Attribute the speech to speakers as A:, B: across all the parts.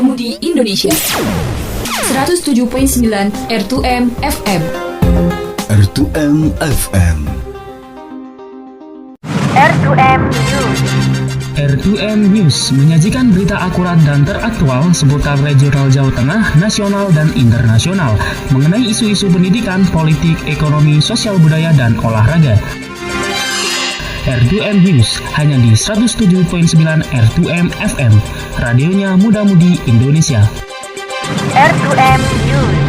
A: Mudi Indonesia. 107.9 R2M FM.
B: R2M FM.
C: R2M News.
D: R2M News menyajikan berita akurat dan teraktual seputar regional Jawa Tengah, nasional dan internasional mengenai isu-isu pendidikan, politik, ekonomi, sosial budaya, dan olahraga. R2M News hanya di 107.9 R2M FM, radionya Muda Mudi Indonesia.
C: R2M News.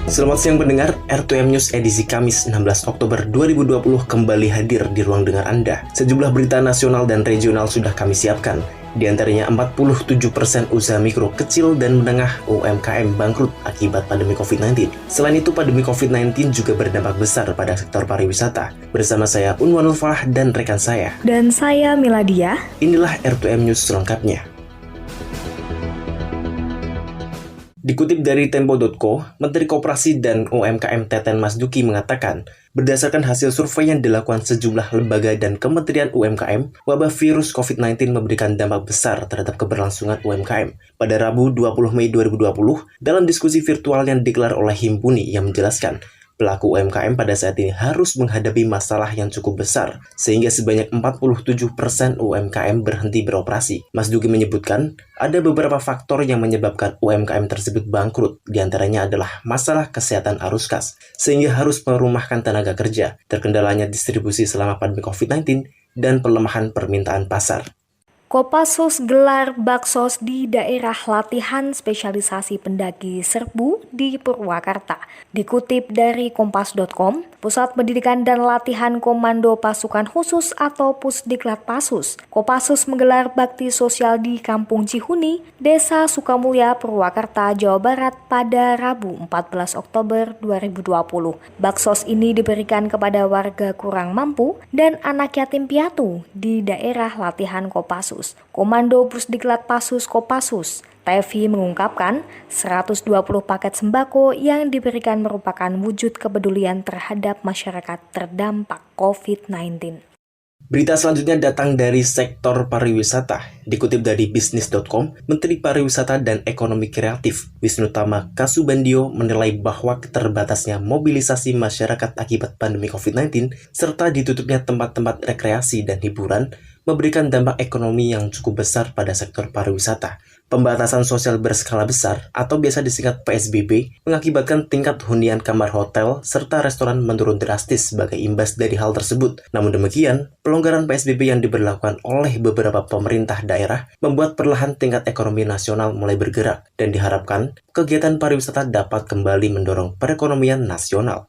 E: Selamat siang pendengar, R2M News edisi Kamis 16 Oktober 2020 kembali hadir di ruang dengar Anda. Sejumlah berita nasional dan regional sudah kami siapkan. Di antaranya 47% usaha mikro, kecil, dan menengah UMKM bangkrut akibat pandemi COVID-19. Selain itu, pandemi COVID-19 juga berdampak besar pada sektor pariwisata. Bersama saya Unwanul Falah dan rekan saya.
F: Dan saya Miladia.
E: Inilah R2M News selengkapnya. Dikutip dari Tempo.co, Menteri Koperasi dan UMKM Teten Mas Duki mengatakan, berdasarkan hasil survei yang dilakukan sejumlah lembaga dan kementerian UMKM, wabah virus COVID-19 memberikan dampak besar terhadap keberlangsungan UMKM. Pada Rabu 20 Mei 2020, dalam diskusi virtual yang digelar oleh Himpuni yang menjelaskan, pelaku UMKM pada saat ini harus menghadapi masalah yang cukup besar, sehingga sebanyak 47% UMKM berhenti beroperasi. Mas Duki menyebutkan, ada beberapa faktor yang menyebabkan UMKM tersebut bangkrut, diantaranya adalah masalah kesehatan arus kas, sehingga harus merumahkan tenaga kerja, terkendalanya distribusi selama pandemi COVID-19, dan pelemahan permintaan pasar.
F: Kopassus gelar baksos di daerah latihan spesialisasi pendaki Serbu di Purwakarta. Dikutip dari Kompas.com, Pusat Pendidikan dan Latihan Komando Pasukan Khusus atau Pusdiklat Pasus, Kopassus menggelar bakti sosial di Kampung Cihuni, Desa Sukamulya, Purwakarta, Jawa Barat pada Rabu 14 Oktober 2020. Baksos ini diberikan kepada warga kurang mampu dan anak yatim piatu di daerah latihan Kopassus. Komando Pusdiklat Pasus Kopassus, Tevi mengungkapkan 120 paket sembako yang diberikan merupakan wujud kepedulian terhadap masyarakat terdampak COVID-19.
E: Berita selanjutnya datang dari sektor pariwisata. Dikutip dari bisnis.com, Menteri Pariwisata dan Ekonomi Kreatif Wisnu Tama Kasubandio menilai bahwa keterbatasnya mobilisasi masyarakat akibat pandemi COVID-19 serta ditutupnya tempat-tempat rekreasi dan hiburan memberikan dampak ekonomi yang cukup besar pada sektor pariwisata. Pembatasan sosial berskala besar atau biasa disingkat PSBB mengakibatkan tingkat hunian kamar hotel serta restoran menurun drastis sebagai imbas dari hal tersebut. Namun demikian, pelonggaran PSBB yang diberlakukan oleh beberapa pemerintah daerah membuat perlahan tingkat ekonomi nasional mulai bergerak dan diharapkan kegiatan pariwisata dapat kembali mendorong perekonomian nasional.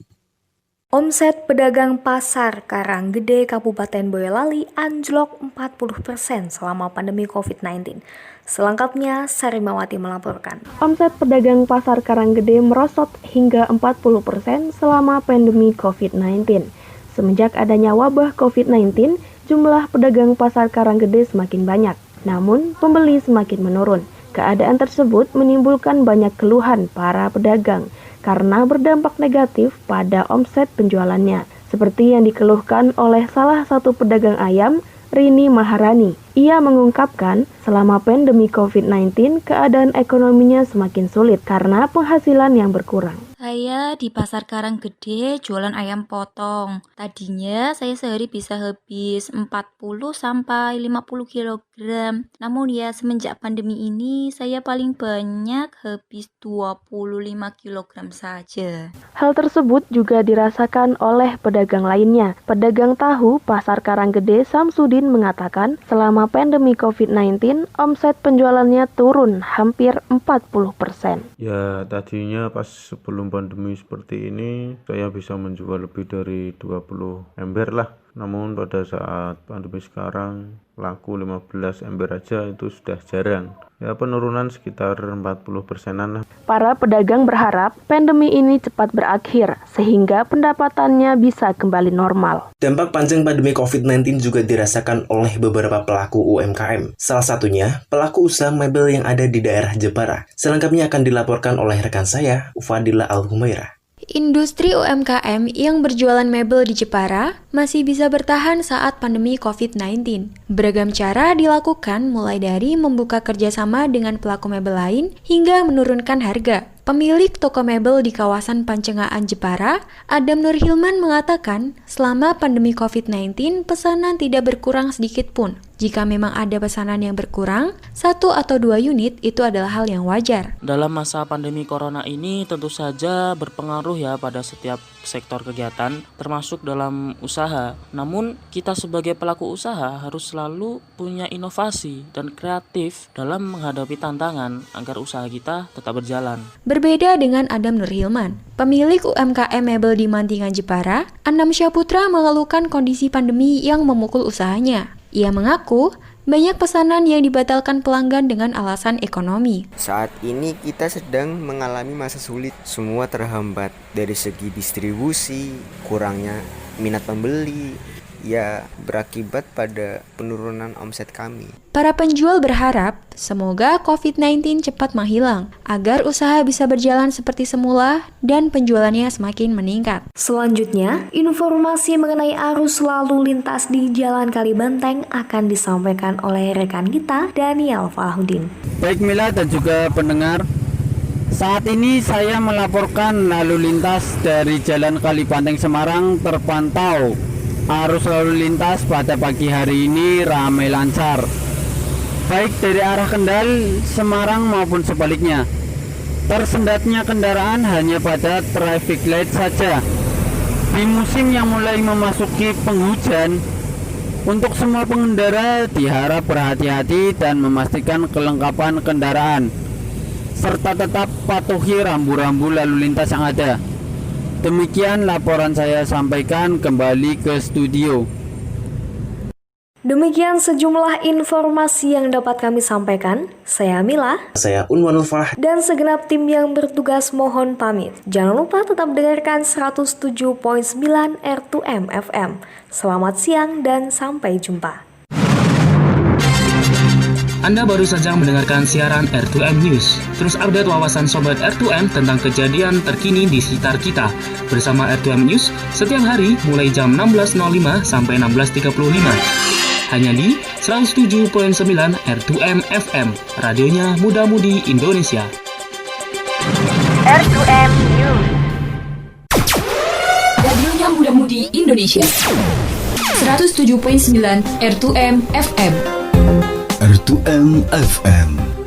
F: Omset pedagang pasar Karanggede Kabupaten Boyolali anjlok 40% selama pandemi COVID-19. Selengkapnya, Sarimawati melaporkan.
G: Omset pedagang pasar Karanggede merosot hingga 40% selama pandemi COVID-19. Semenjak adanya wabah COVID-19, jumlah pedagang pasar Karanggede semakin banyak, namun pembeli semakin menurun. Keadaan tersebut menimbulkan banyak keluhan para pedagang karena berdampak negatif pada omset penjualannya, seperti yang dikeluhkan oleh salah satu pedagang ayam, Rini Maharani. Ia mengungkapkan, selama pandemi COVID-19, keadaan ekonominya semakin sulit karena penghasilan yang berkurang.
H: Saya di pasar Karanggede jualan ayam potong. Tadinya saya sehari bisa habis 40 sampai 50 kg. Namun ya semenjak pandemi ini saya paling banyak habis 25 kg saja.
G: Hal tersebut juga dirasakan oleh pedagang lainnya. Pedagang tahu pasar Karanggede Samsudin mengatakan, selama pandemi COVID-19, omset penjualannya turun hampir 40%.
I: Ya, tadinya pas sebelum pandemi seperti ini saya bisa menjual lebih dari 20 ember lah. Namun pada saat pandemi sekarang laku 15 ember aja itu sudah jarang. Ya, penurunan sekitar 40%-an lah.
G: Para pedagang berharap pandemi ini cepat berakhir sehingga pendapatannya bisa kembali normal.
E: Dampak panjang pandemi COVID-19 juga dirasakan oleh beberapa pelaku UMKM. Salah satunya pelaku usaha mebel yang ada di daerah Jepara. Selengkapnya akan dilaporkan oleh rekan saya, Ufadila Al-Humairah.
J: Industri UMKM yang berjualan mebel di Jepara masih bisa bertahan saat pandemi COVID-19. Beragam cara dilakukan mulai dari membuka kerjasama dengan pelaku mebel lain hingga menurunkan harga. Pemilik toko mebel di kawasan Pancengaan Jepara, Adam Nur Hilman mengatakan, selama pandemi COVID-19 pesanan tidak berkurang sedikit pun. Jika memang ada pesanan yang berkurang, 1 atau 2 unit itu adalah hal yang wajar.
K: Dalam masa pandemi corona ini tentu saja berpengaruh ya pada setiap sektor kegiatan, termasuk dalam usaha. Namun, kita sebagai pelaku usaha harus selalu punya inovasi dan kreatif dalam menghadapi tantangan agar usaha kita tetap berjalan.
J: Berbeda dengan Adam Nur Hilman, pemilik UMKM mebel di Mantingan Jepara, Anam Syaputra mengeluhkan kondisi pandemi yang memukul usahanya. Ia mengaku banyak pesanan yang dibatalkan pelanggan dengan alasan ekonomi.
L: Saat ini kita sedang mengalami masa sulit, semua terhambat dari segi distribusi, kurangnya minat pembeli, ya berakibat pada penurunan omset kami.
J: Para penjual berharap semoga COVID-19 cepat menghilang agar usaha bisa berjalan seperti semula dan penjualannya semakin meningkat.
F: Selanjutnya, informasi mengenai arus lalu lintas di Jalan Kalibanteng akan disampaikan oleh rekan kita Daniel Falahuddin.
M: Baik Mila dan juga pendengar, saat ini saya melaporkan lalu lintas dari Jalan Kalibanteng Semarang terpantau. Arus lalu lintas pada pagi hari ini ramai lancar, baik dari arah Kendal, Semarang maupun sebaliknya. Tersendatnya kendaraan hanya pada traffic light saja. Di musim yang mulai memasuki penghujan, untuk semua pengendara diharap berhati-hati dan memastikan kelengkapan kendaraan, serta tetap patuhi rambu-rambu lalu lintas yang ada. Demikian laporan saya sampaikan, kembali ke studio.
F: Demikian sejumlah informasi yang dapat kami sampaikan. Saya Mila.
E: Saya Unwanul Farah.
F: Dan segenap tim yang bertugas mohon pamit. Jangan lupa tetap dengarkan 107.9 R2M FM. Selamat siang dan sampai jumpa.
D: Anda baru saja mendengarkan siaran R2M News. Terus update wawasan Sobat R2M tentang kejadian terkini di sekitar kita. Bersama R2M News setiap hari mulai jam 16.05 sampai 16.35. Hanya di 107.9 R2M FM. Radionya Muda-Mudi Indonesia.
C: R2M News.
A: Radionya Muda-Mudi Indonesia. 107.9 R2M FM.
B: R2M FM